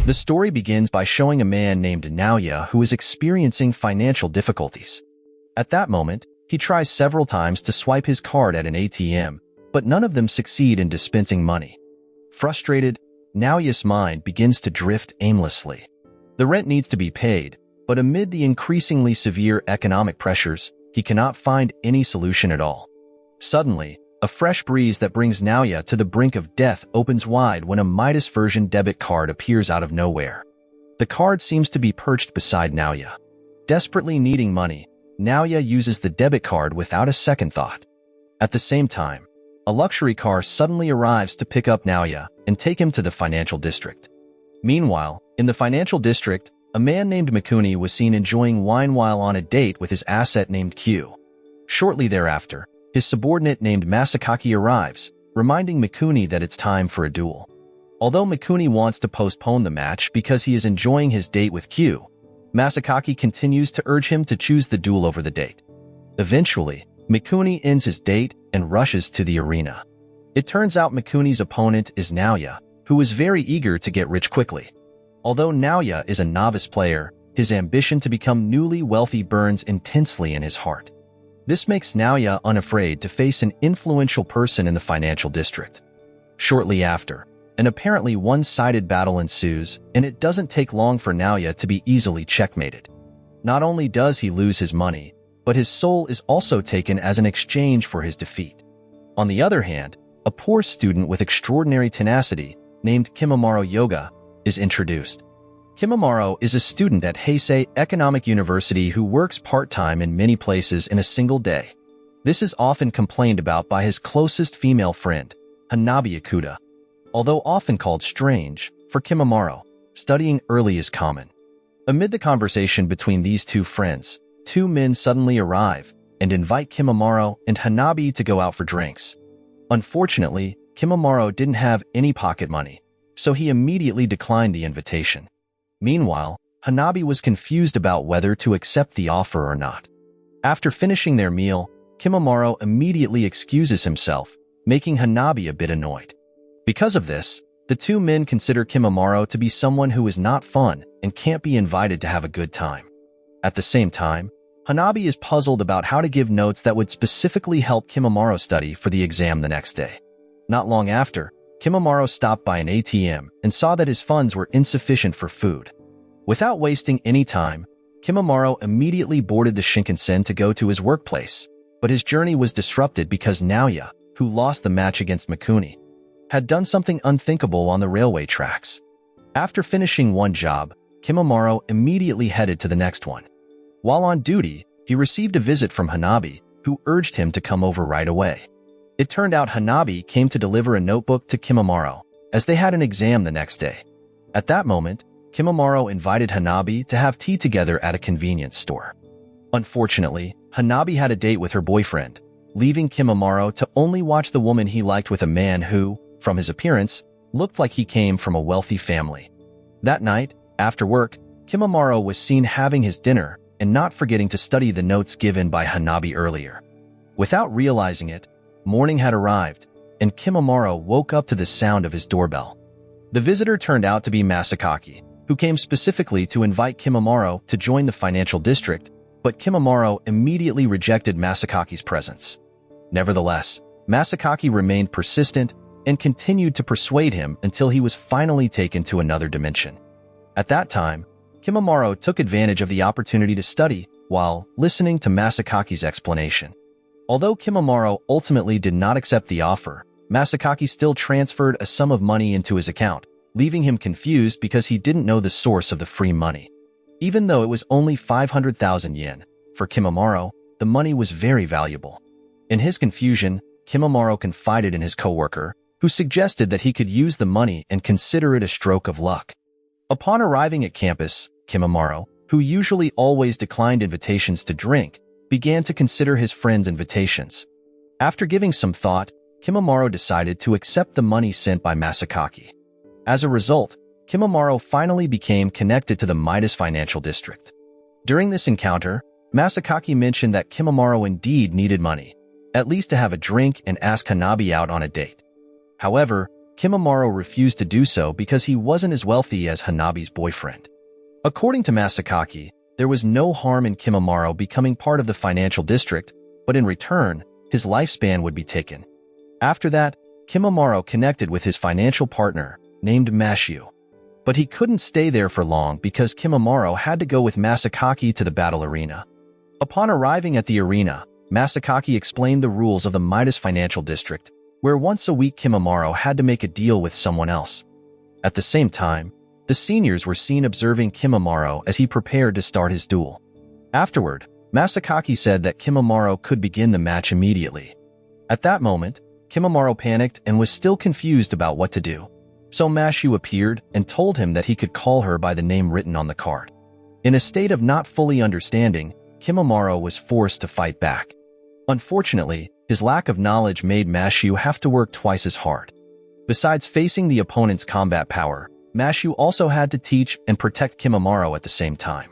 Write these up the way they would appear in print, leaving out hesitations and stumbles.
The story begins by showing a man named Naoya who is experiencing financial difficulties. At that moment, he tries several times to swipe his card at an ATM, but none of them succeed in dispensing money. Frustrated, Naoya's mind begins to drift aimlessly. The rent needs to be paid, but amid the increasingly severe economic pressures, he cannot find any solution at all. Suddenly, a fresh breeze that brings Naoya to the brink of death opens wide when a Midas version debit card appears out of nowhere. The card seems to be perched beside Naoya. Desperately needing money, Naoya uses the debit card without a second thought. At the same time, a luxury car suddenly arrives to pick up Naoya and take him to the financial district. Meanwhile, in the financial district, a man named Mikuni was seen enjoying wine while on a date with his asset named Q. Shortly thereafter, his subordinate named Masakaki arrives, reminding Mikuni that it's time for a duel. Although Mikuni wants to postpone the match because he is enjoying his date with Q, Masakaki continues to urge him to choose the duel over the date. Eventually, Mikuni ends his date and rushes to the arena. It turns out Mikuni's opponent is Naoya, who is very eager to get rich quickly. Although Naoya is a novice player, his ambition to become newly wealthy burns intensely in his heart. This makes Naoya unafraid to face an influential person in the financial district. Shortly after, an apparently one-sided battle ensues, and it doesn't take long for Naoya to be easily checkmated. Not only does he lose his money, but his soul is also taken as an exchange for his defeat. On the other hand, a poor student with extraordinary tenacity, named Kimimaro Yoga, is introduced. Kimimaro is a student at Heisei Economic University who works part-time in many places in a single day. This is often complained about by his closest female friend, Hanabi Ikuta. Although often called strange, for Kimimaro, studying early is common. Amid the conversation between these two friends, two men suddenly arrive and invite Kimimaro and Hanabi to go out for drinks. Unfortunately, Kimimaro didn't have any pocket money, so he immediately declined the invitation. Meanwhile, Hanabi was confused about whether to accept the offer or not. After finishing their meal, Kimimaro immediately excuses himself, making Hanabi a bit annoyed. Because of this, the two men consider Kimimaro to be someone who is not fun and can't be invited to have a good time. At the same time, Hanabi is puzzled about how to give notes that would specifically help Kimimaro study for the exam the next day. Not long after, Kimimaro stopped by an ATM and saw that his funds were insufficient for food. Without wasting any time, Kimimaro immediately boarded the Shinkansen to go to his workplace, but his journey was disrupted because Naoya, who lost the match against Mikuni, had done something unthinkable on the railway tracks. After finishing one job, Kimimaro immediately headed to the next one. While on duty, he received a visit from Hanabi, who urged him to come over right away. It turned out Hanabi came to deliver a notebook to Kimimaro, as they had an exam the next day. At that moment, Kimimaro invited Hanabi to have tea together at a convenience store. Unfortunately, Hanabi had a date with her boyfriend, leaving Kimimaro to only watch the woman he liked with a man who, from his appearance, looked like he came from a wealthy family. That night, after work, Kimimaro was seen having his dinner and not forgetting to study the notes given by Hanabi earlier. Without realizing it, morning had arrived, and Kimimaro woke up to the sound of his doorbell. The visitor turned out to be Masakaki, who came specifically to invite Kimimaro to join the financial district, but Kimimaro immediately rejected Masakaki's presence. Nevertheless, Masakaki remained persistent and continued to persuade him until he was finally taken to another dimension. At that time, Kimimaro took advantage of the opportunity to study while listening to Masakaki's explanation. Although Kimimaro ultimately did not accept the offer, Masakaki still transferred a sum of money into his account, leaving him confused because he didn't know the source of the free money. Even though it was only 500,000 yen, for Kimimaro, the money was very valuable. In his confusion, Kimimaro confided in his coworker, who suggested that he could use the money and consider it a stroke of luck. Upon arriving at campus, Kimimaro, who usually always declined invitations to drink, began to consider his friends' invitations. After giving some thought, Kimimaro decided to accept the money sent by Masakaki. As a result, Kimimaro finally became connected to the Midas financial district. During this encounter, Masakaki mentioned that Kimimaro indeed needed money, at least to have a drink and ask Hanabi out on a date. However, Kimimaro refused to do so because he wasn't as wealthy as Hanabi's boyfriend. According to Masakaki, there was no harm in Kimimaro becoming part of the financial district, but in return, his lifespan would be taken. After that, Kimimaro connected with his financial partner, named Mashu. But he couldn't stay there for long because Kimimaro had to go with Masakaki to the battle arena. Upon arriving at the arena, Masakaki explained the rules of the Midas Financial District, where once a week Kimimaro had to make a deal with someone else. At the same time, the seniors were seen observing Kimimaro as he prepared to start his duel. Afterward, Masakaki said that Kimimaro could begin the match immediately. At that moment, Kimimaro panicked and was still confused about what to do. So Mashu appeared and told him that he could call her by the name written on the card. In a state of not fully understanding, Kimimaro was forced to fight back. Unfortunately, his lack of knowledge made Mashu have to work twice as hard. Besides facing the opponent's combat power, Mashu also had to teach and protect Kimimaro at the same time.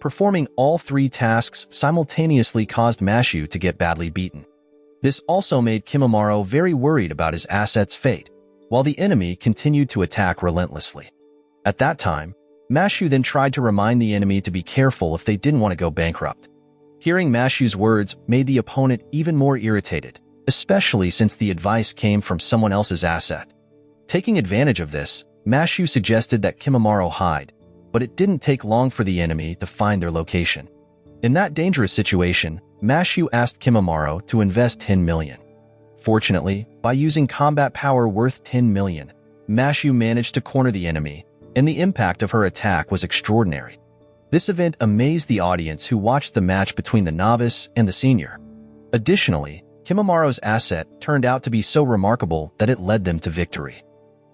Performing all three tasks simultaneously caused Mashu to get badly beaten. This also made Kimimaro very worried about his asset's fate, while the enemy continued to attack relentlessly. At that time, Mashu then tried to remind the enemy to be careful if they didn't want to go bankrupt. Hearing Mashu's words made the opponent even more irritated, especially since the advice came from someone else's asset. Taking advantage of this, Mashu suggested that Kimimaro hide, but it didn't take long for the enemy to find their location. In that dangerous situation, Mashu asked Kimimaro to invest 10 million. Fortunately, by using combat power worth 10 million, Mashu managed to corner the enemy, and the impact of her attack was extraordinary. This event amazed the audience who watched the match between the novice and the senior. Additionally, Kimimaro's asset turned out to be so remarkable that it led them to victory.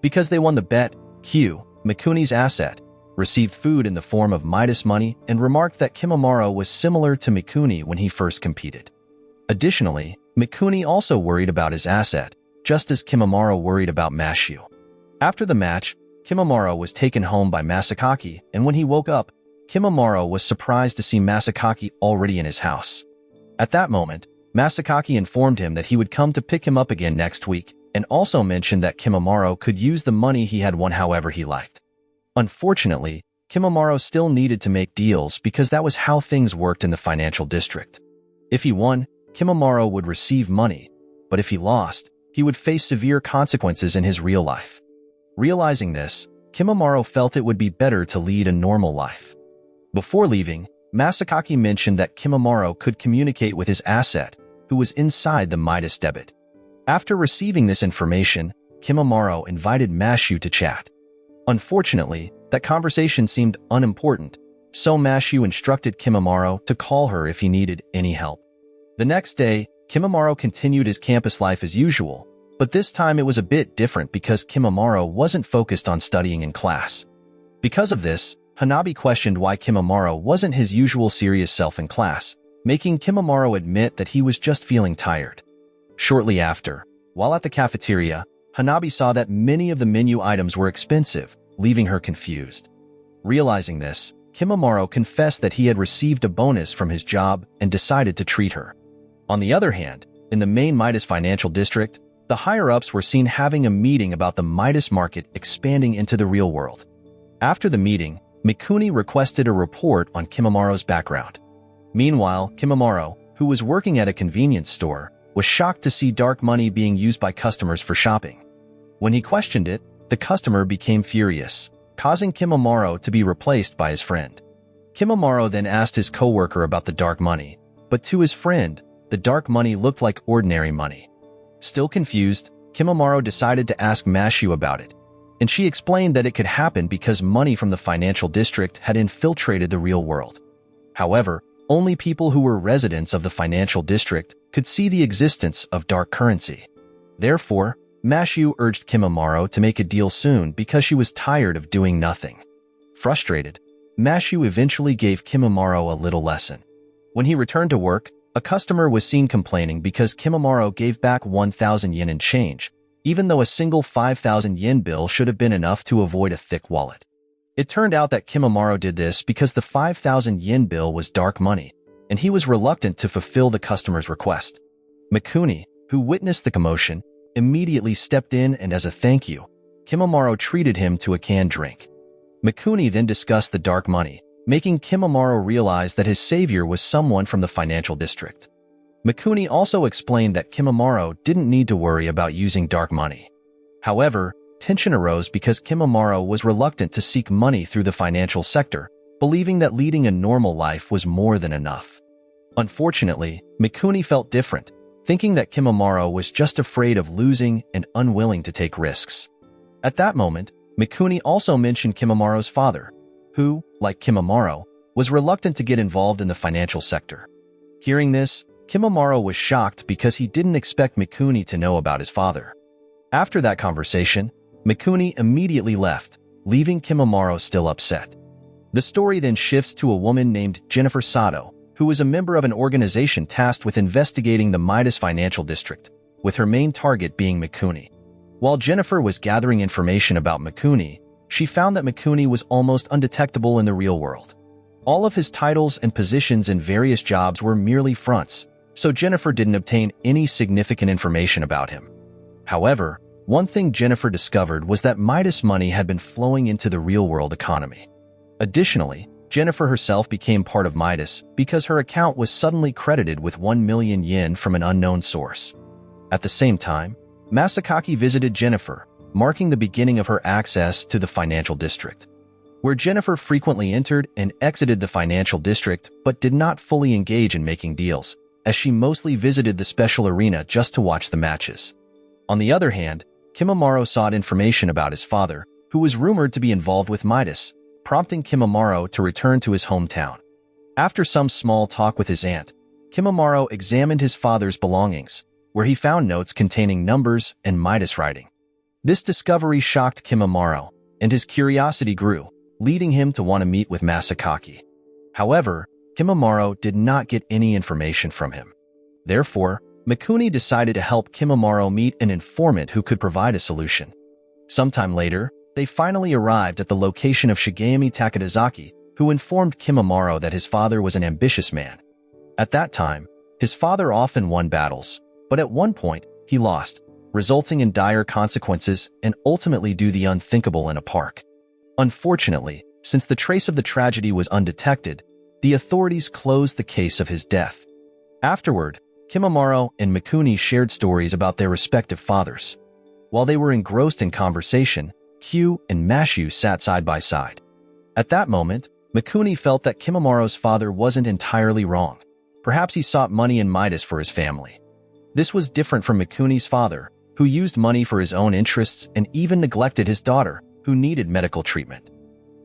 Because they won the bet, Q, Mikuni's asset, received food in the form of Midas money and remarked that Kimimaro was similar to Mikuni when he first competed. Additionally, Mikuni also worried about his asset, just as Kimimaro worried about Mashu. After the match, Kimimaro was taken home by Masakaki, and when he woke up, Kimimaro was surprised to see Masakaki already in his house. At that moment, Masakaki informed him that he would come to pick him up again next week, and also mentioned that Kimimaro could use the money he had won however he liked. Unfortunately, Kimimaro still needed to make deals because that was how things worked in the financial district. If he won, Kimimaro would receive money, but if he lost, he would face severe consequences in his real life. Realizing this, Kimimaro felt it would be better to lead a normal life. Before leaving, Masakaki mentioned that Kimimaro could communicate with his asset, who was inside the Midas debit. After receiving this information, Kimimaro invited Mashu to chat. Unfortunately, that conversation seemed unimportant, so Mashu instructed Kimimaro to call her if he needed any help. The next day, Kimimaro continued his campus life as usual, but this time it was a bit different because Kimimaro wasn't focused on studying in class. Because of this, Hanabi questioned why Kimimaro wasn't his usual serious self in class, making Kimimaro admit that he was just feeling tired. Shortly after, while at the cafeteria, Hanabi saw that many of the menu items were expensive, leaving her confused. Realizing this, Kimimaro confessed that he had received a bonus from his job and decided to treat her. On the other hand, in the main Midas financial district, the higher-ups were seen having a meeting about the Midas market expanding into the real world. After the meeting, Mikuni requested a report on Kimimaro's background. Meanwhile, Kimimaro, who was working at a convenience store, was shocked to see dark money being used by customers for shopping. When he questioned it, the customer became furious, causing Kimimaro to be replaced by his friend. Kimimaro then asked his coworker about the dark money, but to his friend, the dark money looked like ordinary money. Still confused, Kimimaro decided to ask Mashu about it, and she explained that it could happen because money from the financial district had infiltrated the real world. However, only people who were residents of the financial district could see the existence of dark currency. Therefore, Mashu urged Kimimaro to make a deal soon because she was tired of doing nothing. Frustrated, Mashu eventually gave Kimimaro a little lesson. When he returned to work, a customer was seen complaining because Kimimaro gave back 1,000 yen in change, even though a single 5,000 yen bill should have been enough to avoid a thick wallet. It turned out that Kimimaro did this because the 5,000 yen bill was dark money, and he was reluctant to fulfill the customer's request. Mikuni, who witnessed the commotion, immediately stepped in, and as a thank you, Kimimaro treated him to a canned drink. Mikuni then discussed the dark money, making Kimimaro realize that his savior was someone from the financial district. Mikuni also explained that Kimimaro didn't need to worry about using dark money. However, tension arose because Kimimaro was reluctant to seek money through the financial sector, believing that leading a normal life was more than enough. Unfortunately, Mikuni felt different, thinking that Kimimaro was just afraid of losing and unwilling to take risks. At that moment, Mikuni also mentioned Kimimaro's father, who, like Kimimaro, was reluctant to get involved in the financial sector. Hearing this, Kimimaro was shocked because he didn't expect Mikuni to know about his father. After that conversation, Mikuni immediately left, leaving Kimimaro still upset. The story then shifts to a woman named Jennifer Sato, who was a member of an organization tasked with investigating the Midas financial district, with her main target being Mikuni. While Jennifer was gathering information about Mikuni, she found that Mikuni was almost undetectable in the real world. All of his titles and positions in various jobs were merely fronts, so Jennifer didn't obtain any significant information about him. However, one thing Jennifer discovered was that Midas money had been flowing into the real-world economy. Additionally, Jennifer herself became part of Midas because her account was suddenly credited with 1 million yen from an unknown source. At the same time, Masakaki visited Jennifer, marking the beginning of her access to the financial district, where Jennifer frequently entered and exited the financial district but did not fully engage in making deals, as she mostly visited the special arena just to watch the matches. On the other hand, Kimimaro sought information about his father, who was rumored to be involved with Midas, prompting Kimimaro to return to his hometown. After some small talk with his aunt, Kimimaro examined his father's belongings, where he found notes containing numbers and Midas writing. This discovery shocked Kimimaro, and his curiosity grew, leading him to want to meet with Masakaki. However, Kimimaro did not get any information from him. Therefore, Mikuni decided to help Kimimaro meet an informant who could provide a solution. Sometime later, they finally arrived at the location of Shigemi Takadazaki, who informed Kimimaro that his father was an ambitious man. At that time, his father often won battles, but at one point, he lost, resulting in dire consequences and ultimately do the unthinkable in a park. Unfortunately, since the trace of the tragedy was undetected, the authorities closed the case of his death. Afterward, Kimimaro and Mikuni shared stories about their respective fathers. While they were engrossed in conversation, Kyu and Mashu sat side by side. At that moment, Mikuni felt that Kimimaro's father wasn't entirely wrong. Perhaps he sought money in Midas for his family. This was different from Mikuni's father, who used money for his own interests and even neglected his daughter, who needed medical treatment.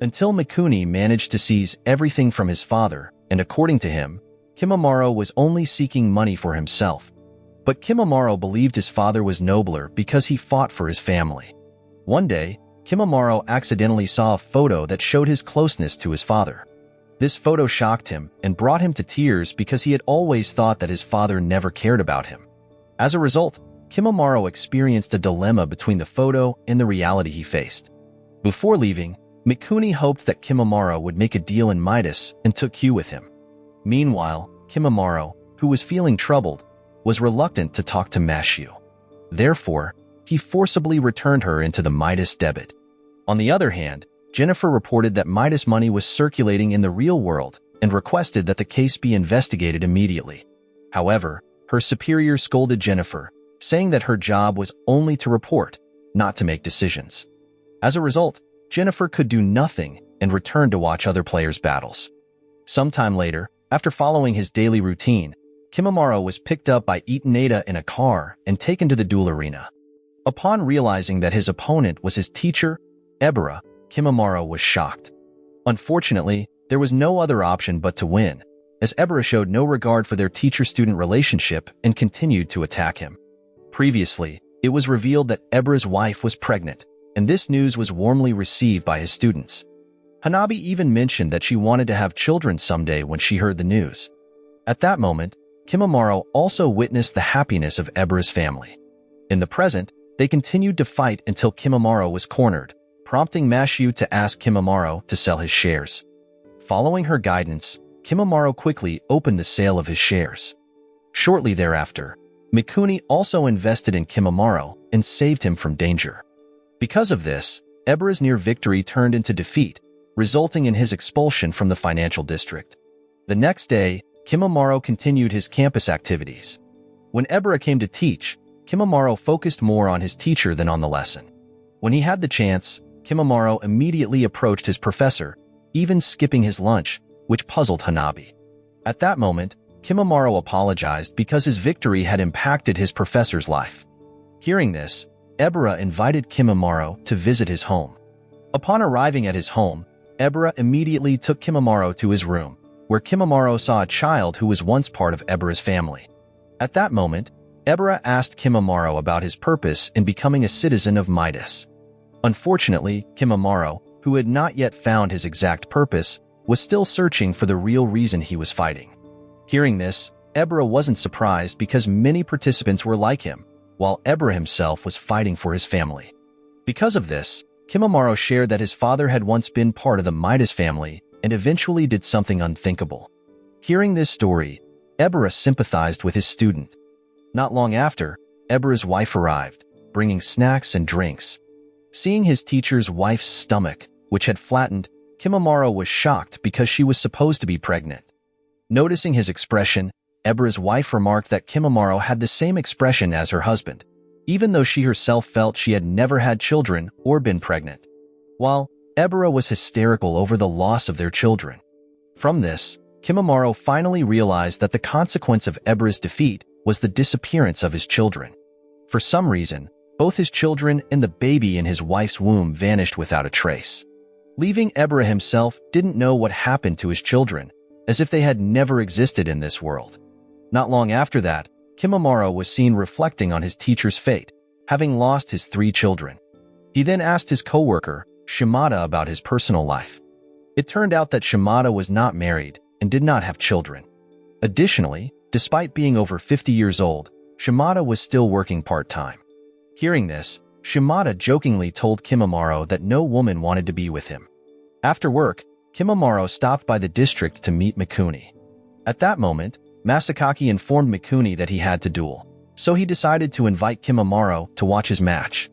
Until Mikuni managed to seize everything from his father, and according to him, Kimimaro was only seeking money for himself. But Kimimaro believed his father was nobler because he fought for his family. One day, Kimimaro accidentally saw a photo that showed his closeness to his father. This photo shocked him and brought him to tears because he had always thought that his father never cared about him. As a result, Kimimaro experienced a dilemma between the photo and the reality he faced. Before leaving, Mikuni hoped that Kimimaro would make a deal in Midas and took Kyu with him. Meanwhile, Kimimaro, who was feeling troubled, was reluctant to talk to Mashu. Therefore, he forcibly returned her into the Midas debit. On the other hand, Jennifer reported that Midas money was circulating in the real world and requested that the case be investigated immediately. However, her superior scolded Jennifer, saying that her job was only to report, not to make decisions. As a result, Jennifer could do nothing and returned to watch other players' battles. Sometime later, after following his daily routine, Kimimaro was picked up by Itaneda in a car and taken to the duel arena. Upon realizing that his opponent was his teacher, Ebara, Kimimaro was shocked. Unfortunately, there was no other option but to win, as Ebara showed no regard for their teacher-student relationship and continued to attack him. Previously, it was revealed that Ebara's wife was pregnant, and this news was warmly received by his students. Hanabi even mentioned that she wanted to have children someday when she heard the news. At that moment, Kimimaro also witnessed the happiness of Ebara's family. In the present, they continued to fight until Kimimaro was cornered, prompting Mashu to ask Kimimaro to sell his shares. Following her guidance, Kimimaro quickly opened the sale of his shares. Shortly thereafter, Mikuni also invested in Kimimaro and saved him from danger. Because of this, Ebura's near victory turned into defeat, resulting in his expulsion from the financial district. The next day, Kimimaro continued his campus activities. When Ebura came to teach, Kimimaro focused more on his teacher than on the lesson. When he had the chance, Kimimaro immediately approached his professor, even skipping his lunch, which puzzled Hanabi. At that moment, Kimimaro apologized because his victory had impacted his professor's life. Hearing this, Ebura invited Kimimaro to visit his home. Upon arriving at his home, Ebura immediately took Kimimaro to his room, where Kimimaro saw a child who was once part of Ebura's family. At that moment, Ebura asked Kimimaro about his purpose in becoming a citizen of Midas. Unfortunately, Kimimaro, who had not yet found his exact purpose, was still searching for the real reason he was fighting. Hearing this, Ebura wasn't surprised because many participants were like him, while Ebura himself was fighting for his family. Because of this, Kimimaro shared that his father had once been part of the Midas family and eventually did something unthinkable. Hearing this story, Ebura sympathized with his student. Not long after, Ebura's wife arrived, bringing snacks and drinks. Seeing his teacher's wife's stomach, which had flattened, Kimimaro was shocked because she was supposed to be pregnant. Noticing his expression, Ebura's wife remarked that Kimimaro had the same expression as her husband, even though she herself felt she had never had children or been pregnant. While Ebura was hysterical over the loss of their children. From this, Kimimaro finally realized that the consequence of Ebura's defeat was the disappearance of his children. For some reason, both his children and the baby in his wife's womb vanished without a trace. Leaving Ebura himself didn't know what happened to his children, as if they had never existed in this world. Not long after that, Kimimaro was seen reflecting on his teacher's fate, having lost his 3 children. He then asked his co-worker, Shimada, about his personal life. It turned out that Shimada was not married and did not have children. Additionally, despite being over 50 years old, Shimada was still working part-time. Hearing this, Shimada jokingly told Kimimaro that no woman wanted to be with him. After work, Kimimaro stopped by the district to meet Mikuni. At that moment, Masakaki informed Mikuni that he had to duel, so he decided to invite Kimimaro to watch his match.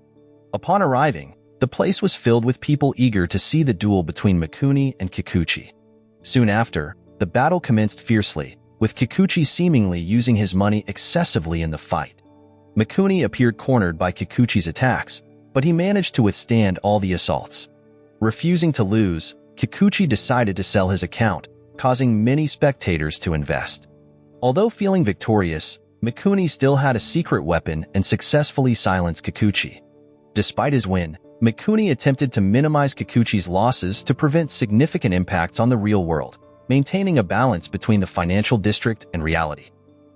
Upon arriving, the place was filled with people eager to see the duel between Mikuni and Kikuchi. Soon after, the battle commenced fiercely, with Kikuchi seemingly using his money excessively in the fight. Mikuni appeared cornered by Kikuchi's attacks, but he managed to withstand all the assaults. Refusing to lose, Kikuchi decided to sell his account, causing many spectators to invest. Although feeling victorious, Mikuni still had a secret weapon and successfully silenced Kikuchi. Despite his win, Mikuni attempted to minimize Kikuchi's losses to prevent significant impacts on the real world, maintaining a balance between the financial district and reality.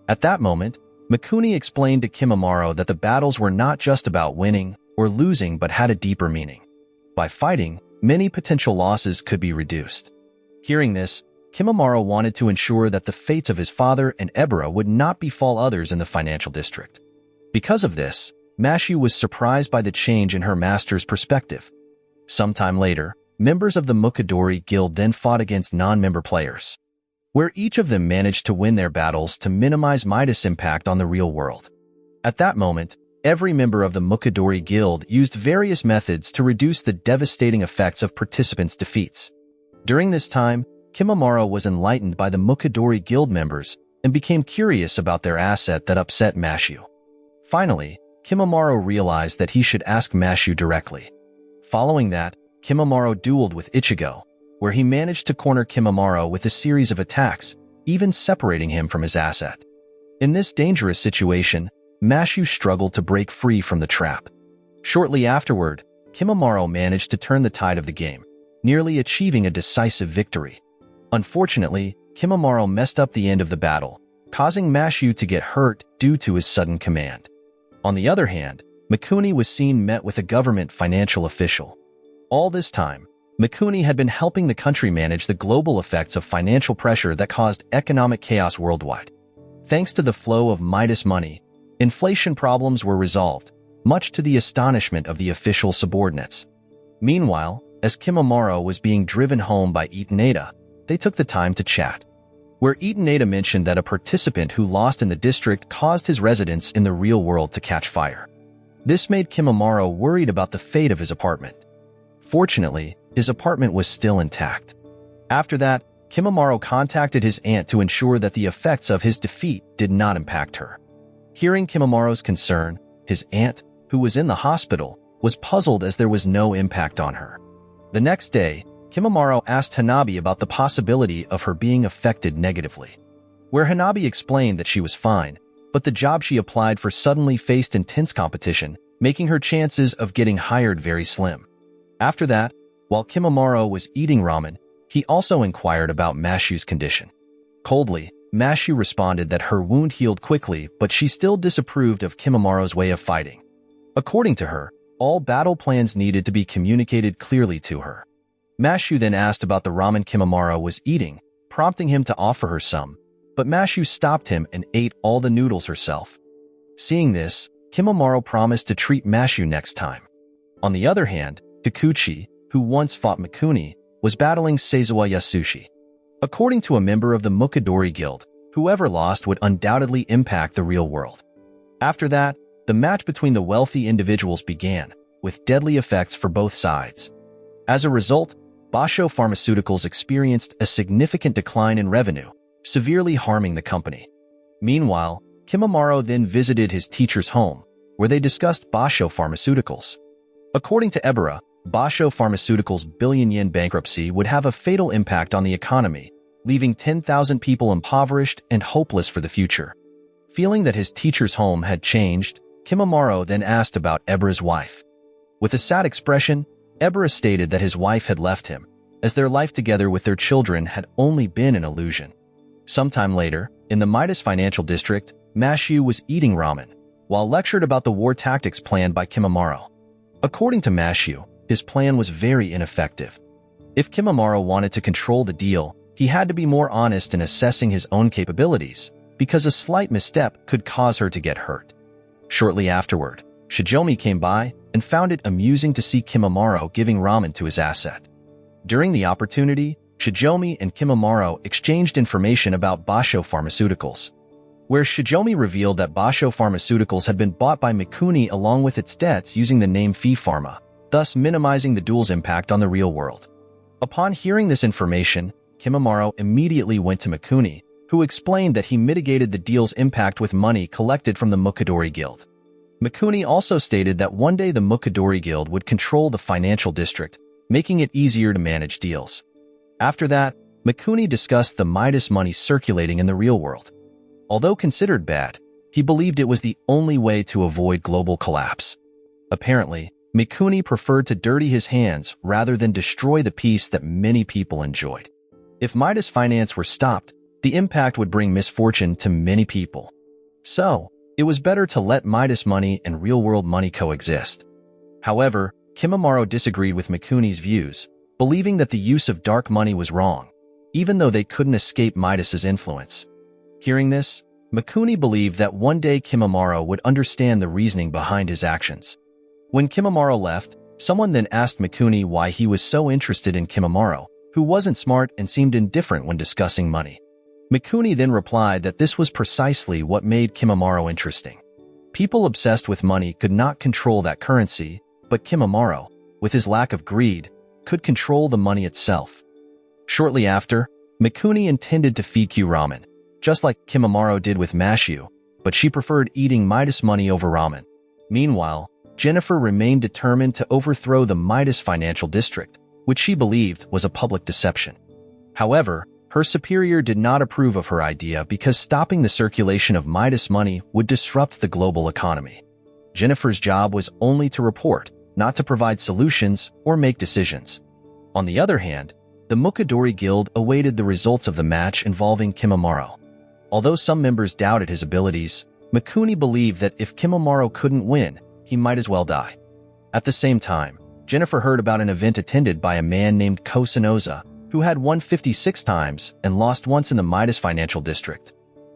At that moment, Mikuni explained to Kimimaro that the battles were not just about winning or losing but had a deeper meaning. By fighting, many potential losses could be reduced. Hearing this, Kimimaro wanted to ensure that the fates of his father and Ebura would not befall others in the financial district. Because of this, Mashu was surprised by the change in her master's perspective. Sometime later, members of the Mukadori Guild then fought against non-member players, where each of them managed to win their battles to minimize Midas' impact on the real world. At that moment, every member of the Mukadori Guild used various methods to reduce the devastating effects of participants' defeats. During this time, Kimimaro was enlightened by the Mukadori Guild members and became curious about their asset that upset Mashu. Finally, Kimimaro realized that he should ask Mashu directly. Following that, Kimimaro dueled with Ichigo, where he managed to corner Kimimaro with a series of attacks, even separating him from his asset. In this dangerous situation, Mashu struggled to break free from the trap. Shortly afterward, Kimimaro managed to turn the tide of the game, nearly achieving a decisive victory. Unfortunately, Kimimaro messed up the end of the battle, causing Mashu to get hurt due to his sudden command. On the other hand, Mikuni was seen met with a government financial official. All this time, Mikuni had been helping the country manage the global effects of financial pressure that caused economic chaos worldwide. Thanks to the flow of Midas money, inflation problems were resolved, much to the astonishment of the official subordinates. Meanwhile, as Kimimaro was being driven home by Itaneda, they took the time to chat. where Itaneda mentioned that a participant who lost in the district caused his residence in the real world to catch fire. This made Kimimaro worried about the fate of his apartment. Fortunately, his apartment was still intact. After that, Kimimaro contacted his aunt to ensure that the effects of his defeat did not impact her. Hearing Kimimaro's concern, his aunt, who was in the hospital, was puzzled as there was no impact on her. The next day, Kimimaro asked Hanabi about the possibility of her being affected negatively, where Hanabi explained that she was fine, but the job she applied for suddenly faced intense competition, making her chances of getting hired very slim. After that, while Kimimaro was eating ramen, he also inquired about Mashu's condition. Coldly, Mashu responded that her wound healed quickly, but she still disapproved of Kimimaro's way of fighting. According to her, all battle plans needed to be communicated clearly to her. Mashu then asked about the ramen Kimimaro was eating, prompting him to offer her some, but Mashu stopped him and ate all the noodles herself. Seeing this, Kimimaro promised to treat Mashu next time. On the other hand, Kikuchi, who once fought Mikuni, was battling Seizawa Yasushi. According to a member of the Mukadori Guild, whoever lost would undoubtedly impact the real world. After that, the match between the wealthy individuals began, with deadly effects for both sides. As a result, Basho Pharmaceuticals experienced a significant decline in revenue, severely harming the company. Meanwhile, Kimimaro then visited his teacher's home, where they discussed Basho Pharmaceuticals. According to Ebara, Basho Pharmaceuticals' billion-yen bankruptcy would have a fatal impact on the economy, leaving 10,000 people impoverished and hopeless for the future. Feeling that his teacher's home had changed, Kimimaro then asked about Ebara's wife. With a sad expression, Ebara stated that his wife had left him, as their life together with their children had only been an illusion. Sometime later, in the Midas Financial District, Mashu was eating ramen, while lectured about the war tactics planned by Kimimaro. According to Mashu, his plan was very ineffective. If Kimimaro wanted to control the deal, he had to be more honest in assessing his own capabilities, because a slight misstep could cause her to get hurt. Shortly afterward, Shijomi came by and found it amusing to see Kimimaro giving ramen to his asset. During the opportunity, Shijomi and Kimimaro exchanged information about Basho Pharmaceuticals, where Shijomi revealed that Basho Pharmaceuticals had been bought by Mikuni along with its debts using the name Fee Pharma, thus minimizing the duel's impact on the real world. Upon hearing this information, Kimimaro immediately went to Mikuni, who explained that he mitigated the deal's impact with money collected from the Mukadori Guild. Mikuni also stated that one day the Mukadori Guild would control the financial district, making it easier to manage deals. After that, Mikuni discussed the Midas money circulating in the real world. Although considered bad, he believed it was the only way to avoid global collapse. Apparently, Mikuni preferred to dirty his hands rather than destroy the peace that many people enjoyed. If Midas finance were stopped, the impact would bring misfortune to many people. So, it was better to let Midas money and real-world money coexist. However, Kimimaro disagreed with Mikuni's views, believing that the use of dark money was wrong, even though they couldn't escape Midas's influence. Hearing this, Mikuni believed that one day Kimimaro would understand the reasoning behind his actions. When Kimimaro left, someone then asked Mikuni why he was so interested in Kimimaro, who wasn't smart and seemed indifferent when discussing money. Mikuni then replied that this was precisely what made Kimimaro interesting. People obsessed with money could not control that currency, but Kimimaro, with his lack of greed, could control the money itself. Shortly after, Mikuni intended to feed Q ramen, just like Kimimaro did with Mashu, but she preferred eating Midas money over ramen. Meanwhile, Jennifer remained determined to overthrow the Midas Financial District, which she believed was a public deception. However, her superior did not approve of her idea because stopping the circulation of Midas money would disrupt the global economy. Jennifer's job was only to report, not to provide solutions or make decisions. On the other hand, the Mukadori Guild awaited the results of the match involving Kimimaro. Although some members doubted his abilities, Mikuni believed that if Kimimaro couldn't win, he might as well die. At the same time, Jennifer heard about an event attended by a man named Ko Sonoza, who had won 56 times and lost once in the Midas Financial District.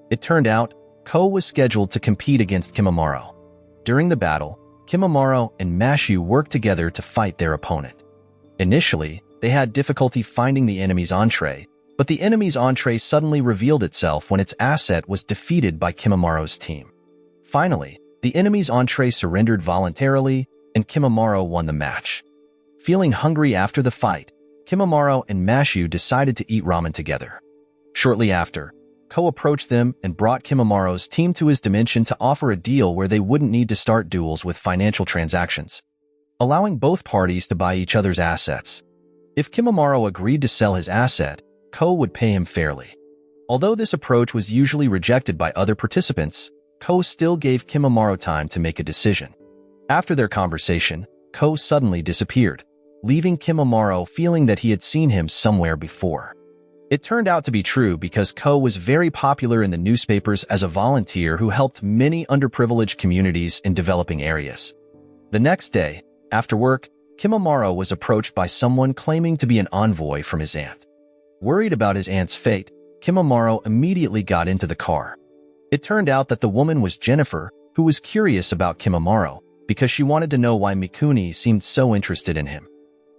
It turned out, Ko was scheduled to compete against Kimimaro. During the battle, Kimimaro and Mashu worked together to fight their opponent. Initially, they had difficulty finding the enemy's Entre, But the enemy's Entre suddenly revealed itself when its asset was defeated by Kimimaro's team. Finally, the enemy's Entre surrendered voluntarily, and Kimimaro won the match. Feeling hungry after the fight, Kimimaro and Mashu decided to eat ramen together. Shortly after, Ko approached them and brought Kimimaro's team to his dimension to offer a deal where they wouldn't need to start duels with financial transactions, allowing both parties to buy each other's assets. If Kimimaro agreed to sell his asset, Ko would pay him fairly. Although this approach was usually rejected by other participants, Ko still gave Kimimaro time to make a decision. After their conversation, Ko suddenly disappeared, leaving Kimimaro feeling that he had seen him somewhere before. It turned out to be true because Ko was very popular in the newspapers as a volunteer who helped many underprivileged communities in developing areas. The next day, after work, Kimimaro was approached by someone claiming to be an envoy from his aunt. Worried about his aunt's fate, Kimimaro immediately got into the car. It turned out that the woman was Jennifer, who was curious about Kimimaro because she wanted to know why Mikuni seemed so interested in him.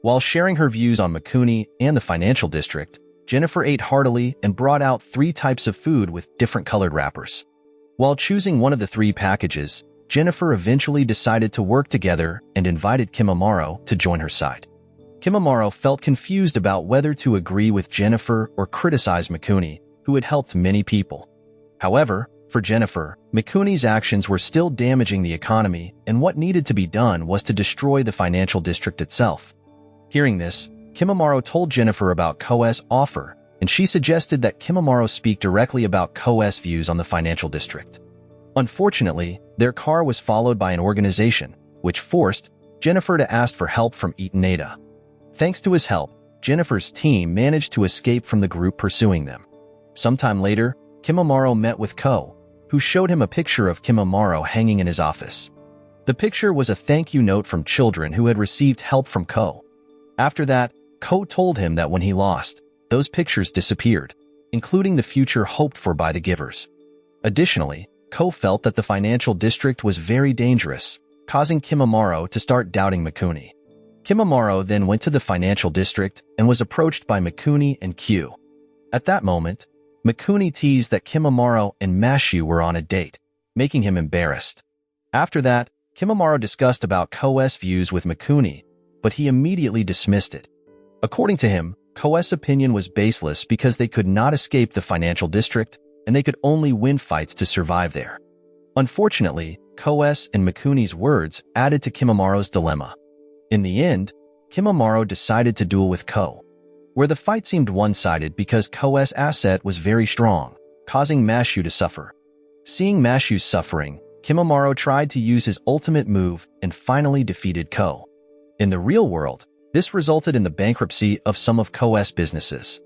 While sharing her views on Mikuni and the financial district, Jennifer ate heartily and brought out 3 types of food with different colored wrappers. While choosing one of the 3 packages, Jennifer eventually decided to work together and invited Kimimaro to join her side. Kimimaro felt confused about whether to agree with Jennifer or criticize Mikuni, who had helped many people. However, for Jennifer, Mikuni's actions were still damaging the economy, and what needed to be done was to destroy the financial district itself. Hearing this, Kimimaro told Jennifer about Ko's offer, and she suggested that Kimimaro speak directly about Ko's views on the financial district. Unfortunately, their car was followed by an organization, which forced Jennifer to ask for help from Itaneda. Thanks to his help, Jennifer's team managed to escape from the group pursuing them. Sometime later, Kimimaro met with Ko, who showed him a picture of Kimimaro hanging in his office. The picture was a thank you note from children who had received help from Ko. After that, Ko told him that when he lost, those pictures disappeared, including the future hoped for by the givers. Additionally, Ko felt that the financial district was very dangerous, causing Kimimaro to start doubting Mikuni. Kimimaro then went to the financial district and was approached by Mikuni and Q. At that moment, Mikuni teased that Kimimaro and Mashu were on a date, making him embarrassed. After that, Kimimaro discussed about Ko's views with Mikuni, but he immediately dismissed it. According to him, Ko's opinion was baseless because they could not escape the financial district and they could only win fights to survive there. Unfortunately, Ko's and Mikuni's words added to Kimimaro's dilemma. In the end, Kimimaro decided to duel with Ko, where the fight seemed one-sided because Ko's asset was very strong, causing Mashu to suffer. Seeing Mashu's suffering, Kimimaro tried to use his ultimate move and finally defeated Ko. In the real world, this resulted in the bankruptcy of some of Ko's businesses.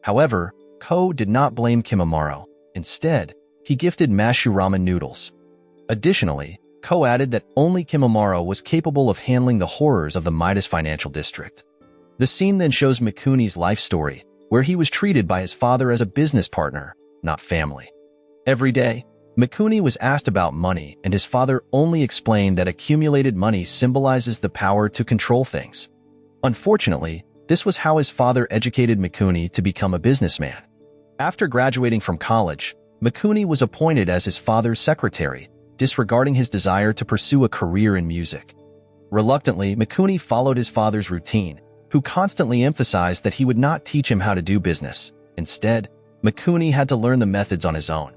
However, Ko did not blame Kimimaro. Instead, he gifted Mashu ramen noodles. Additionally, Ko added that only Kimimaro was capable of handling the horrors of the Midas financial district. The scene then shows Mikuni's life story, where he was treated by his father as a business partner, not family. Every day, Mikuni was asked about money, and his father only explained that accumulated money symbolizes the power to control things. Unfortunately, this was how his father educated Mikuni to become a businessman. After graduating from college, Mikuni was appointed as his father's secretary, disregarding his desire to pursue a career in music. Reluctantly, Mikuni followed his father's routine, who constantly emphasized that he would not teach him how to do business. Instead, Mikuni had to learn the methods on his own.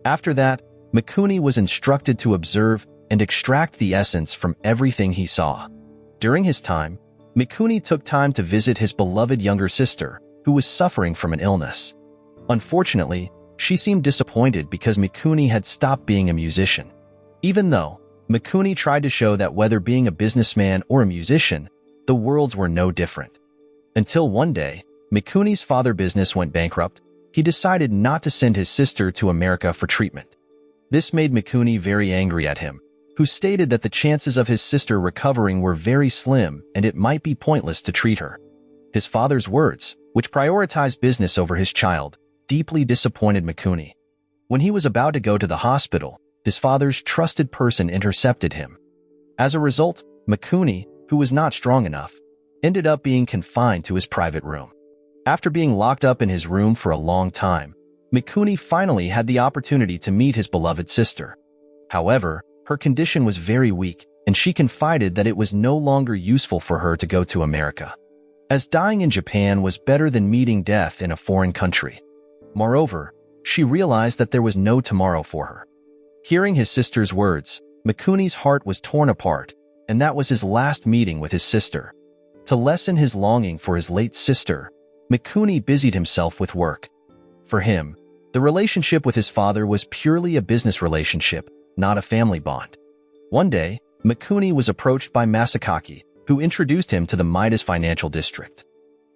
After that, Mikuni was instructed to observe and extract the essence from everything he saw. During his time, Mikuni took time to visit his beloved younger sister, who was suffering from an illness. Unfortunately, she seemed disappointed because Mikuni had stopped being a musician. Even though Mikuni tried to show that whether being a businessman or a musician, the worlds were no different. Until one day, Mikuni's father's business went bankrupt. He decided not to send his sister to America for treatment. This made Mikuni very angry at him, who stated that the chances of his sister recovering were very slim and it might be pointless to treat her. His father's words, which prioritized business over his child, deeply disappointed Mikuni. When he was about to go to the hospital, his father's trusted person intercepted him. As a result, Mikuni, who was not strong enough, ended up being confined to his private room. After being locked up in his room for a long time, Mikuni finally had the opportunity to meet his beloved sister. However, her condition was very weak, and she confided that it was no longer useful for her to go to America, as dying in Japan was better than meeting death in a foreign country. Moreover, she realized that there was no tomorrow for her. Hearing his sister's words, Mikuni's heart was torn apart, and that was his last meeting with his sister. To lessen his longing for his late sister, Mikuni busied himself with work. For him, the relationship with his father was purely a business relationship, not a family bond. One day, Mikuni was approached by Masakaki, who introduced him to the Midas Financial District.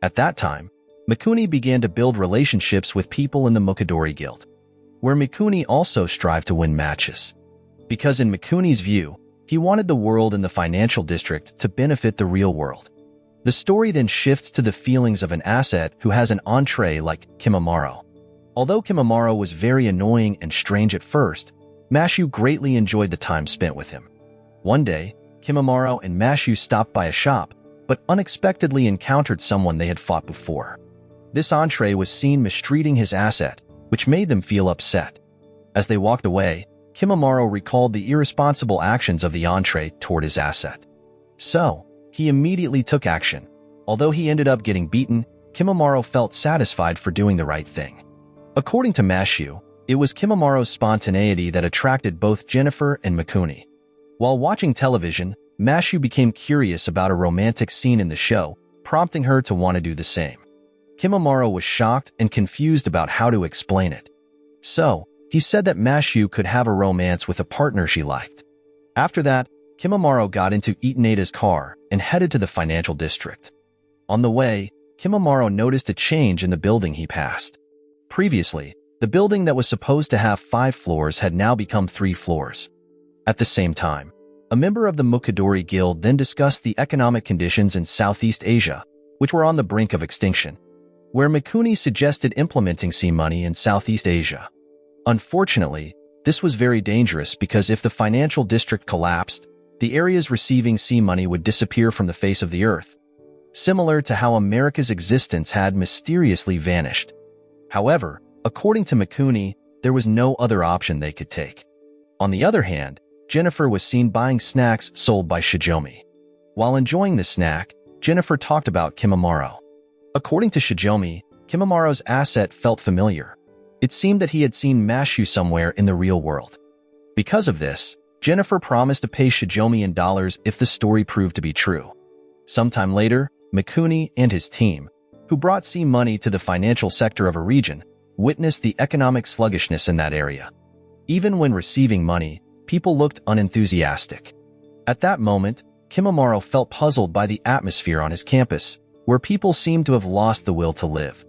At that time, Mikuni began to build relationships with people in the Mukidori Guild, where Mikuni also strived to win matches. Because in Mikuni's view, he wanted the world and the financial district to benefit the real world. The story then shifts to the feelings of an asset who has an entree like Kimimaro. Although Kimimaro was very annoying and strange at first, Mashu greatly enjoyed the time spent with him. One day, Kimimaro and Mashu stopped by a shop, but unexpectedly encountered someone they had fought before. This entree was seen mistreating his asset, which made them feel upset. As they walked away, Kimimaro recalled the irresponsible actions of the entree toward his asset. So, he immediately took action. Although he ended up getting beaten, Kimimaro felt satisfied for doing the right thing. According to Mashu, it was Kimimaro's spontaneity that attracted both Jennifer and Mikuni. While watching television, Mashu became curious about a romantic scene in the show, prompting her to want to do the same. Kimimaro was shocked and confused about how to explain it. So, he said that Mashu could have a romance with a partner she liked. After that, Kimimaro got into Itaneda's car and headed to the financial district. On the way, Kimimaro noticed a change in the building he passed. Previously, the building that was supposed to have 5 floors had now become 3 floors. At the same time, a member of the Mukidori Guild then discussed the economic conditions in Southeast Asia, which were on the brink of extinction, where Mikuni suggested implementing sea money in Southeast Asia. Unfortunately, this was very dangerous because if the financial district collapsed, the areas receiving sea money would disappear from the face of the earth, similar to how America's existence had mysteriously vanished. However, according to Mikuni, there was no other option they could take. On the other hand, Jennifer was seen buying snacks sold by Shijomi. While enjoying the snack, Jennifer talked about Kimimaro. According to Shijomi, Kimimaro's asset felt familiar. It seemed that he had seen Mashu somewhere in the real world. Because of this, Jennifer promised to pay Shijomi in dollars if the story proved to be true. Sometime later, Mikuni and his team, who brought sea money to the financial sector of a region, witnessed the economic sluggishness in that area. Even when receiving money, people looked unenthusiastic. At that moment, Kimimaro felt puzzled by the atmosphere on his campus, where people seemed to have lost the will to live.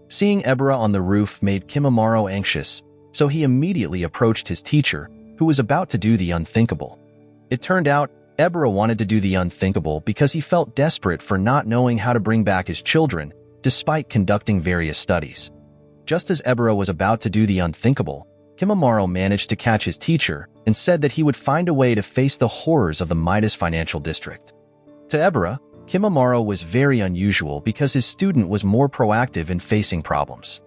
Seeing Ebra on the roof made Kimimaro anxious, so he immediately approached his teacher, who was about to do the unthinkable. It turned out, Ebra wanted to do the unthinkable because he felt desperate for not knowing how to bring back his children, despite conducting various studies. Just as Ebra was about to do the unthinkable, Kimimaro managed to catch his teacher and said that he would find a way to face the horrors of the Midas Financial District. To Ebra, Kimimaro was very unusual because his student was more proactive in facing problems.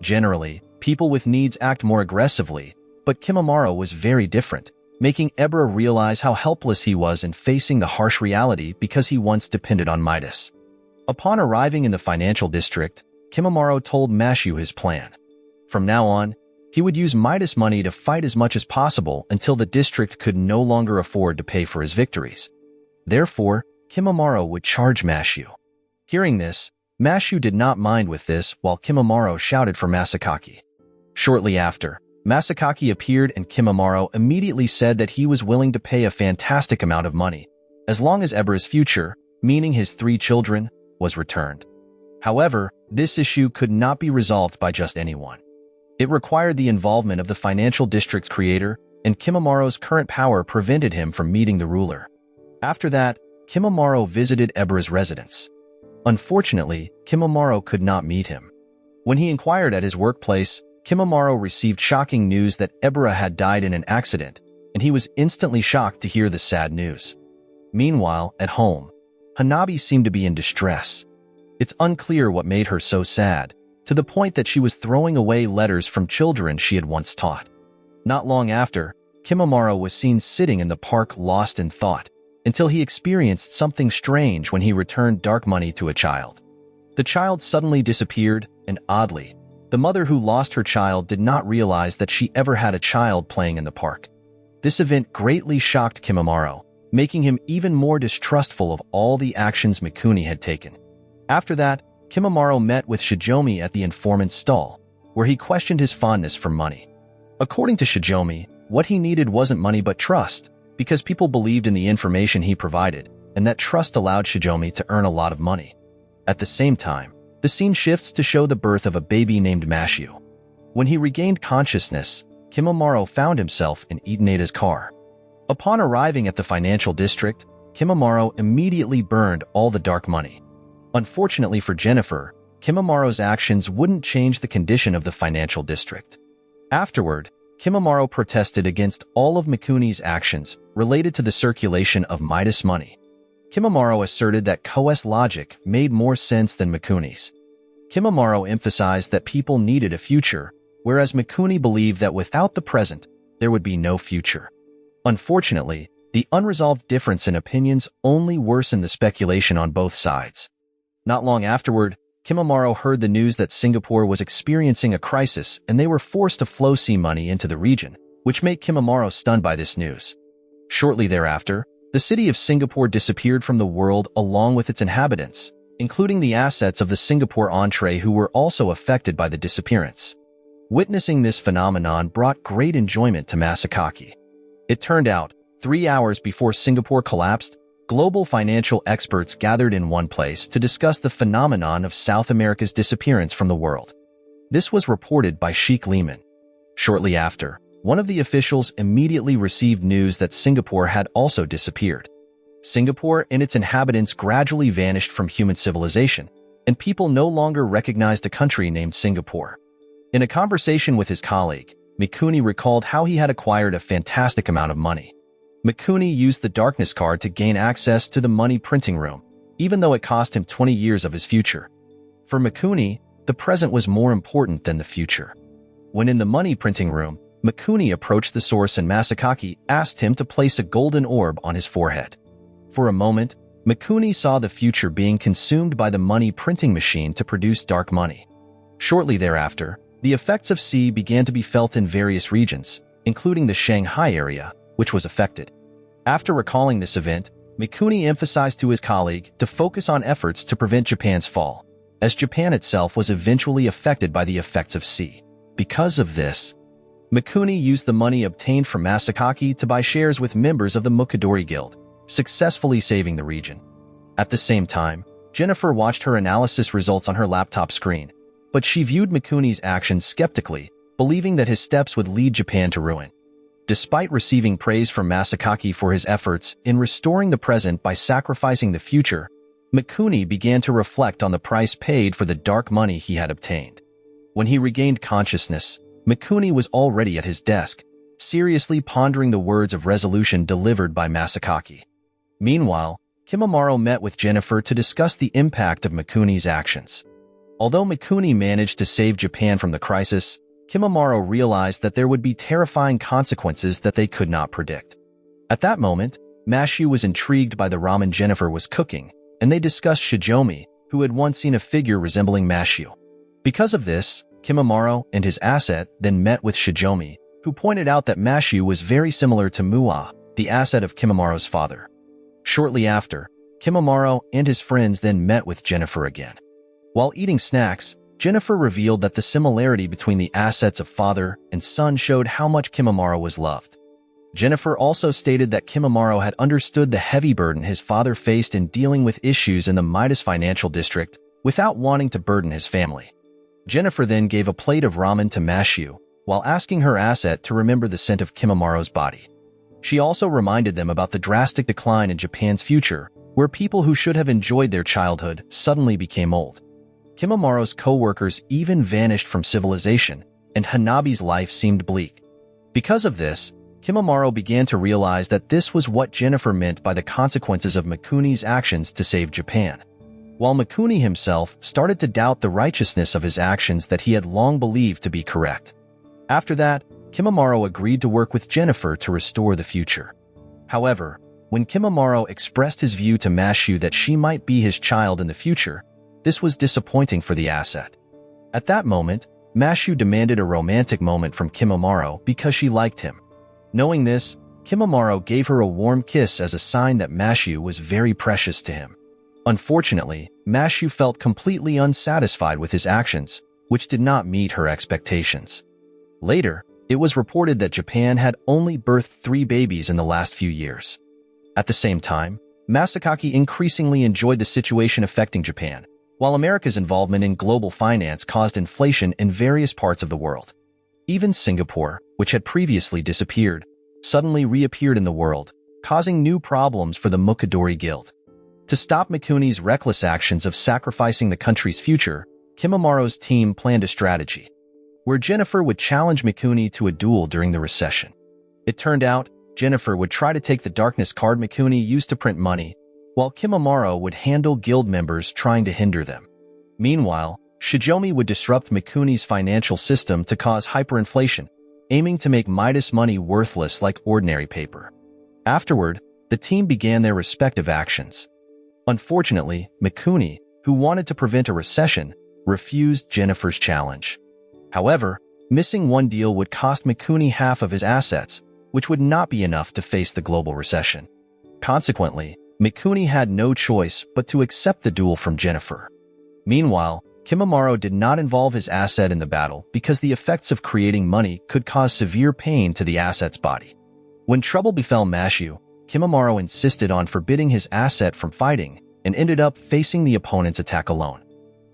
Generally, people with needs act more aggressively, but Kimimaro was very different, making Ebra realize how helpless he was in facing the harsh reality because he once depended on Midas. Upon arriving in the financial district, Kimimaro told Mashu his plan. From now on, he would use Midas money to fight as much as possible until the district could no longer afford to pay for his victories. Therefore, Kimimaro would charge Mashu. Hearing this, Mashu did not mind with this while Kimimaro shouted for Masakaki. Shortly after, Masakaki appeared and Kimimaro immediately said that he was willing to pay a fantastic amount of money, as long as Ebra's future, meaning his 3 children, was returned. However, this issue could not be resolved by just anyone. It required the involvement of the financial district's creator, and Kimimaro's current power prevented him from meeting the ruler. After that, Kimimaro visited Ebra's residence. Unfortunately, Kimimaro could not meet him. When he inquired at his workplace, Kimimaro received shocking news that Ebra had died in an accident, and he was instantly shocked to hear the sad news. Meanwhile, at home, Hanabi seemed to be in distress. It's unclear what made her so sad, to the point that she was throwing away letters from children she had once taught. Not long after, Kimimaro was seen sitting in the park lost in thought, until he experienced something strange when he returned dark money to a child. The child suddenly disappeared, and oddly, the mother who lost her child did not realize that she ever had a child playing in the park. This event greatly shocked Kimimaro, making him even more distrustful of all the actions Mikuni had taken. After that, Kimimaro met with Shijomi at the informant's stall, where he questioned his fondness for money. According to Shijomi, what he needed wasn't money but trust, because people believed in the information he provided, and that trust allowed Shijomi to earn a lot of money. At the same time, the scene shifts to show the birth of a baby named Mashu. When he regained consciousness, Kimimaro found himself in Idaneda's car. Upon arriving at the financial district, Kimimaro immediately burned all the dark money. Unfortunately for Jennifer, Kimimaro's actions wouldn't change the condition of the financial district. Afterward, Kimimaro protested against all of Mikuni's actions related to the circulation of Midas money. Kimimaro asserted that Ko's logic made more sense than Mikuni's. Kimimaro emphasized that people needed a future, whereas Mikuni believed that without the present, there would be no future. Unfortunately, the unresolved difference in opinions only worsened the speculation on both sides. Not long afterward, Kimimaro heard the news that Singapore was experiencing a crisis and they were forced to flow sea money into the region, which made Kimimaro stunned by this news. Shortly thereafter, the city of Singapore disappeared from the world along with its inhabitants, including the assets of the Singapore Entre who were also affected by the disappearance. Witnessing this phenomenon brought great enjoyment to Masakaki. It turned out, 3 hours before Singapore collapsed, global financial experts gathered in one place to discuss the phenomenon of South America's disappearance from the world. This was reported by Sheikh Lehman. Shortly after, one of the officials immediately received news that Singapore had also disappeared. Singapore and its inhabitants gradually vanished from human civilization, and people no longer recognized a country named Singapore. In a conversation with his colleague, Mikuni recalled how he had acquired a fantastic amount of money. Mikuni used the darkness card to gain access to the money printing room, even though it cost him 20 years of his future. For Mikuni, the present was more important than the future. When in the money printing room, Mikuni approached the source and Masakaki asked him to place a golden orb on his forehead. For a moment, Mikuni saw the future being consumed by the money printing machine to produce dark money. Shortly thereafter, the effects of sea began to be felt in various regions, including the Shanghai area, which was affected. After recalling this event, Mikuni emphasized to his colleague to focus on efforts to prevent Japan's fall, as Japan itself was eventually affected by the effects of sea. Because of this, Mikuni used the money obtained from Masakaki to buy shares with members of the Mukadori Guild, successfully saving the region. At the same time, Jennifer watched her analysis results on her laptop screen, but she viewed Mikuni's actions skeptically, believing that his steps would lead Japan to ruin. Despite receiving praise from Masakaki for his efforts in restoring the present by sacrificing the future, Mikuni began to reflect on the price paid for the dark money he had obtained. When he regained consciousness, Mikuni was already at his desk, seriously pondering the words of resolution delivered by Masakaki. Meanwhile, Kimimaro met with Jennifer to discuss the impact of Mikuni's actions. Although Mikuni managed to save Japan from the crisis, Kimimaro realized that there would be terrifying consequences that they could not predict. At that moment, Mashu was intrigued by the ramen Jennifer was cooking, and they discussed Shijomi, who had once seen a figure resembling Mashu. Because of this, Kimimaro and his asset then met with Shijomi, who pointed out that Mashu was very similar to Mua, the asset of Kimimaro's father. Shortly after, Kimimaro and his friends then met with Jennifer again. While eating snacks, Jennifer revealed that the similarity between the assets of father and son showed how much Kimimaro was loved. Jennifer also stated that Kimimaro had understood the heavy burden his father faced in dealing with issues in the Midas financial district without wanting to burden his family. Jennifer then gave a plate of ramen to Mashu, while asking her asset to remember the scent of Kimimaro's body. She also reminded them about the drastic decline in Japan's future, where people who should have enjoyed their childhood suddenly became old. Kimimaro's co-workers even vanished from civilization, and Hanabi's life seemed bleak. Because of this, Kimimaro began to realize that this was what Jennifer meant by the consequences of Mikuni's actions to save Japan. while Mikuni himself started to doubt the righteousness of his actions that he had long believed to be correct. After that, Kimimaro agreed to work with Jennifer to restore the future. However, when Kimimaro expressed his view to Mashu that she might be his child in the future, this was disappointing for the asset. At that moment, Mashu demanded a romantic moment from Kimimaro because she liked him. Knowing this, Kimimaro gave her a warm kiss as a sign that Mashu was very precious to him. Unfortunately, Mashu felt completely unsatisfied with his actions, which did not meet her expectations. Later, it was reported that Japan had only birthed 3 babies in the last few years. At the same time, Masakaki increasingly enjoyed the situation affecting Japan, while America's involvement in global finance caused inflation in various parts of the world. Even Singapore, which had previously disappeared, suddenly reappeared in the world, causing new problems for the Mukidori Guild. To stop Mikuni's reckless actions of sacrificing the country's future, Kimimaro's team planned a strategy, where Jennifer would challenge Mikuni to a duel during the recession. It turned out, Jennifer would try to take the darkness card Mikuni used to print money, while Kimimaro would handle guild members trying to hinder them. Meanwhile, Shijomi would disrupt Mikuni's financial system to cause hyperinflation, aiming to make Midas money worthless like ordinary paper. Afterward, the team began their respective actions. Unfortunately, Mikuni, who wanted to prevent a recession, refused Jennifer's challenge. However, missing one deal would cost Mikuni half of his assets, which would not be enough to face the global recession. Consequently, Mikuni had no choice but to accept the duel from Jennifer. Meanwhile, Kimimaro did not involve his asset in the battle because the effects of creating money could cause severe pain to the asset's body. When trouble befell Mashu, Kimimaro insisted on forbidding his asset from fighting and ended up facing the opponent's attack alone.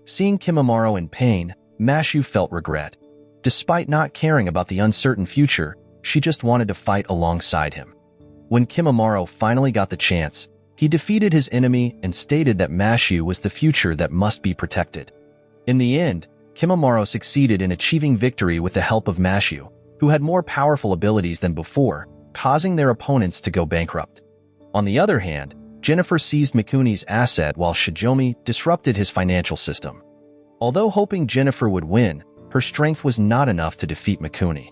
Seeing Kimimaro in pain, Mashu felt regret. Despite not caring about the uncertain future, she just wanted to fight alongside him. When Kimimaro finally got the chance, he defeated his enemy and stated that Mashu was the future that must be protected. In the end, Kimimaro succeeded in achieving victory with the help of Mashu, who had more powerful abilities than before, causing their opponents to go bankrupt. On the other hand, Jennifer seized Mikuni's asset while Shijomi disrupted his financial system. Although hoping Jennifer would win, her strength was not enough to defeat Mikuni.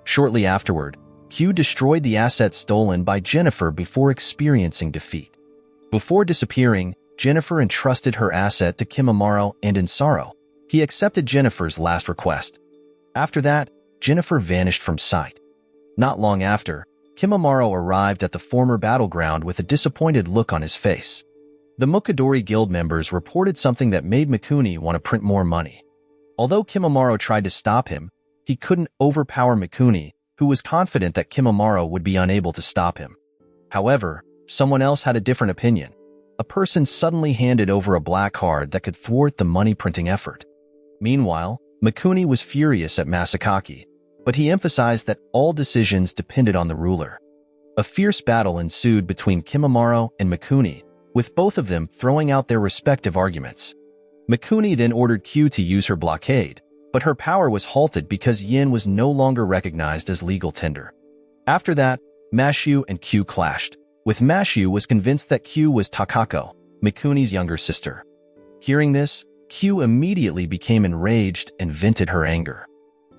Shortly afterward, Q destroyed the asset stolen by Jennifer before experiencing defeat. Before disappearing, Jennifer entrusted her asset to Kimimaro, and in sorrow, he accepted Jennifer's last request. After that, Jennifer vanished from sight. Not long after, Kimimaro arrived at the former battleground with a disappointed look on his face. The Mukidori Guild members reported something that made Mikuni want to print more money. Although Kimimaro tried to stop him, he couldn't overpower Mikuni, who was confident that Kimimaro would be unable to stop him. However, someone else had a different opinion. A person suddenly handed over a black card that could thwart the money-printing effort. Meanwhile, Mikuni was furious at Masakaki, but he emphasized that all decisions depended on the ruler. A fierce battle ensued between Kimimaro and Mikuni, with both of them throwing out their respective arguments. Mikuni then ordered Q to use her blockade, but her power was halted because yen was no longer recognized as legal tender. After that, Mashu and Q clashed, with Mashu was convinced that Q was Takako, Mikuni's younger sister. Hearing this, Q immediately became enraged and vented her anger.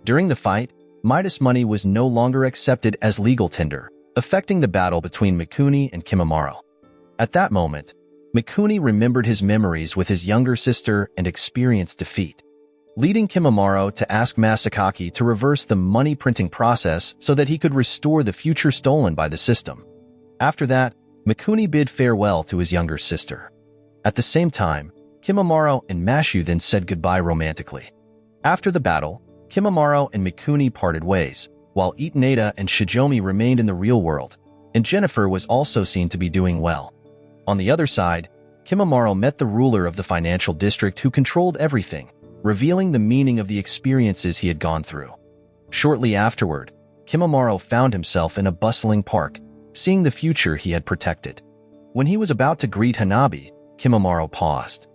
During the fight, Midas money was no longer accepted as legal tender, affecting the battle between Mikuni and Kimimaro. At that moment, Mikuni remembered his memories with his younger sister and experienced defeat, leading Kimimaro to ask Masakaki to reverse the money-printing process so that he could restore the future stolen by the system. After that, Mikuni bid farewell to his younger sister. At the same time, Kimimaro and Mashu then said goodbye romantically. After the battle, Kimimaro and Mikuni parted ways, while Itaneda and Shijomi remained in the real world, and Jennifer was also seen to be doing well. On the other side, Kimimaro met the ruler of the financial district who controlled everything, revealing the meaning of the experiences he had gone through. Shortly afterward, Kimimaro found himself in a bustling park, seeing the future he had protected. When he was about to greet Hanabi, Kimimaro paused.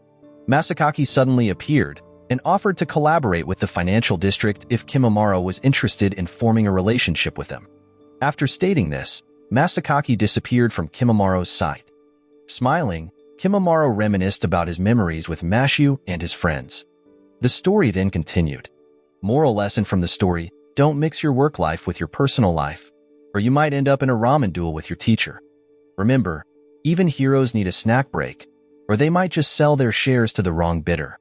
Masakaki suddenly appeared and offered to collaborate with the financial district if Kimimaro was interested in forming a relationship with him. After stating this, Masakaki disappeared from Kimimaro's sight. Smiling, Kimimaro reminisced about his memories with Mashu and his friends. The story then continued. Moral lesson from the story: don't mix your work life with your personal life, or you might end up in a ramen duel with your teacher. Remember, even heroes need a snack break, or they might just sell their shares to the wrong bidder.